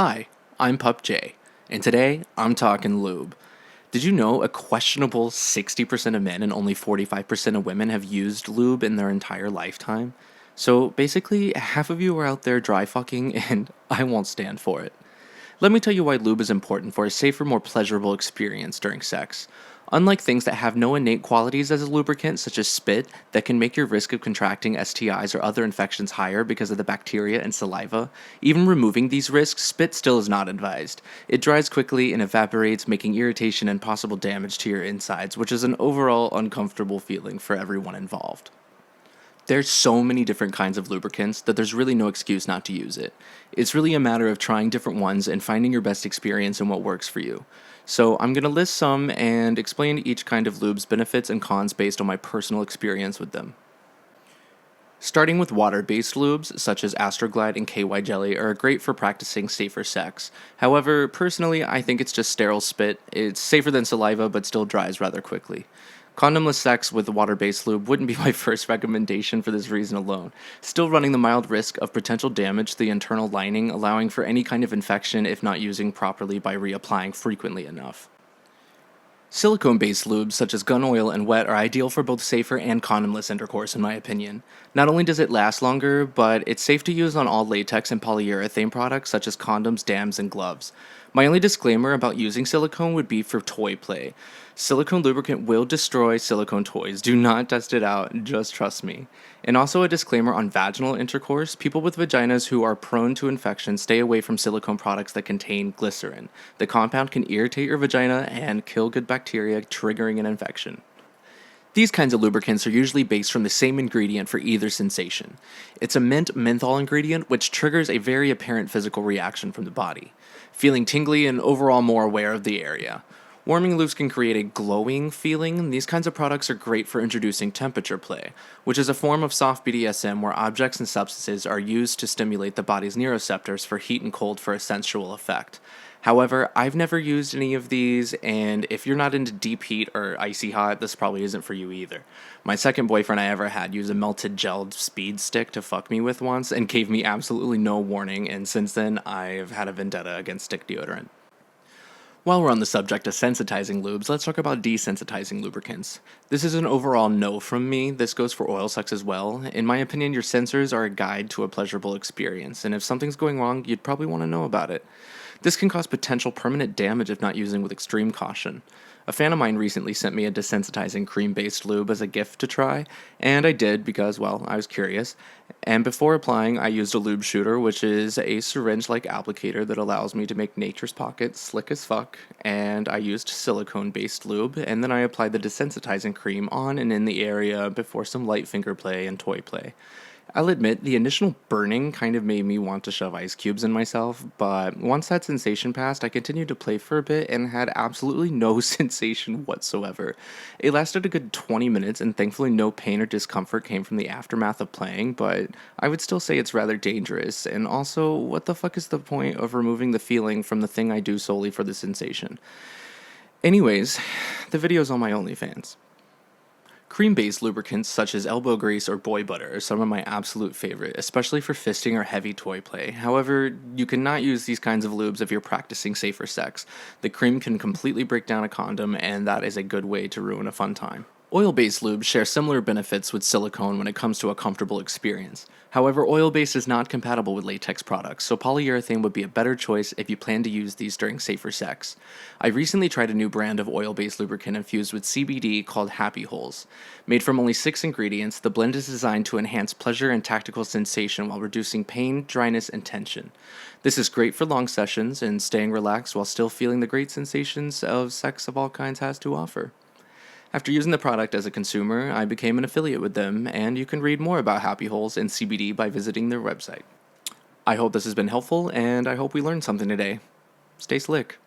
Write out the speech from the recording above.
Hi, I'm PupJayy, and today I'm talking lube. Did you know a questionable 60% of men and only 45% of women have used lube in their entire lifetime? So basically, half of you are out there dry fucking, and I won't stand for it. Let me tell you why lube is important for a safer, more pleasurable experience during sex. Unlike things that have no innate qualities as a lubricant, such as spit, that can make your risk of contracting STIs or other infections higher because of the bacteria and saliva, even removing these risks, spit still is not advised. It dries quickly and evaporates, making irritation and possible damage to your insides, which is an overall uncomfortable feeling for everyone involved. There's so many different kinds of lubricants that there's really no excuse not to use it. It's really a matter of trying different ones and finding your best experience and what works for you. So I'm going to list some and explain each kind of lube's benefits and cons based on my personal experience with them. Starting with water-based lubes, such as Astroglide and KY Jelly, are great for practicing safer sex. However, personally, I think it's just sterile spit. It's safer than saliva, but still dries rather quickly. Condomless sex with water-based lube wouldn't be my first recommendation for this reason alone, still running the mild risk of potential damage to the internal lining, allowing for any kind of infection if not using properly by reapplying frequently enough. Silicone-based lubes such as gun oil and wet are ideal for both safer and condomless intercourse in my opinion. Not only does it last longer, but it's safe to use on all latex and polyurethane products such as condoms, dams, and gloves. My only disclaimer about using silicone would be for toy play. Silicone lubricant will destroy silicone toys. Do not test it out, just trust me. And also a disclaimer on vaginal intercourse. People with vaginas who are prone to infection stay away from silicone products that contain glycerin. The compound can irritate your vagina and kill good bacteria, triggering an infection. These kinds of lubricants are usually based from the same ingredient for either sensation. It's a mint menthol ingredient which triggers a very apparent physical reaction from the body, feeling tingly and overall more aware of the area. Warming lubes can create a glowing feeling. These kinds of products are great for introducing temperature play, which is a form of soft BDSM where objects and substances are used to stimulate the body's neuroreceptors for heat and cold for a sensual effect. However, I've never used any of these, and if you're not into deep heat or icy hot, this probably isn't for you either. My second boyfriend I ever had used a melted gelled speed stick to fuck me with once and gave me absolutely no warning, and since then I've had a vendetta against stick deodorant. While we're on the subject of sensitizing lubes, let's talk about desensitizing lubricants. This is an overall no from me. This goes for oil sex as well. In my opinion, your sensors are a guide to a pleasurable experience, and if something's going wrong, you'd probably want to know about it. This can cause potential permanent damage if not using with extreme caution. A fan of mine recently sent me a desensitizing cream-based lube as a gift to try, and I did because, well, I was curious. And before applying, I used a lube shooter, which is a syringe-like applicator that allows me to make nature's pocket slick as fuck, and I used silicone-based lube, and then I applied the desensitizing cream on and in the area before some light finger play and toy play. I'll admit, the initial burning kind of made me want to shove ice cubes in myself, but once that sensation passed, I continued to play for a bit and had absolutely no sensation whatsoever. It lasted a good 20 minutes, and thankfully no pain or discomfort came from the aftermath of playing, but I would still say it's rather dangerous, and also, what the fuck is the point of removing the feeling from the thing I do solely for the sensation? Anyways, the video's on my OnlyFans. Cream-based lubricants such as elbow grease or boy butter are some of my absolute favorite, especially for fisting or heavy toy play. However, you cannot use these kinds of lubes if you're practicing safer sex. The cream can completely break down a condom, and that is a good way to ruin a fun time. Oil-based lubes share similar benefits with silicone when it comes to a comfortable experience. However, oil-based is not compatible with latex products, so polyurethane would be a better choice if you plan to use these during safer sex. I recently tried a new brand of oil-based lubricant infused with CBD called Happy Holes. Made from only 6 ingredients, the blend is designed to enhance pleasure and tactical sensation while reducing pain, dryness, and tension. This is great for long sessions and staying relaxed while still feeling the great sensations of sex of all kinds has to offer. After using the product as a consumer, I became an affiliate with them, and you can read more about Happy Holes and CBD by visiting their website. I hope this has been helpful, and I hope we learned something today. Stay slick.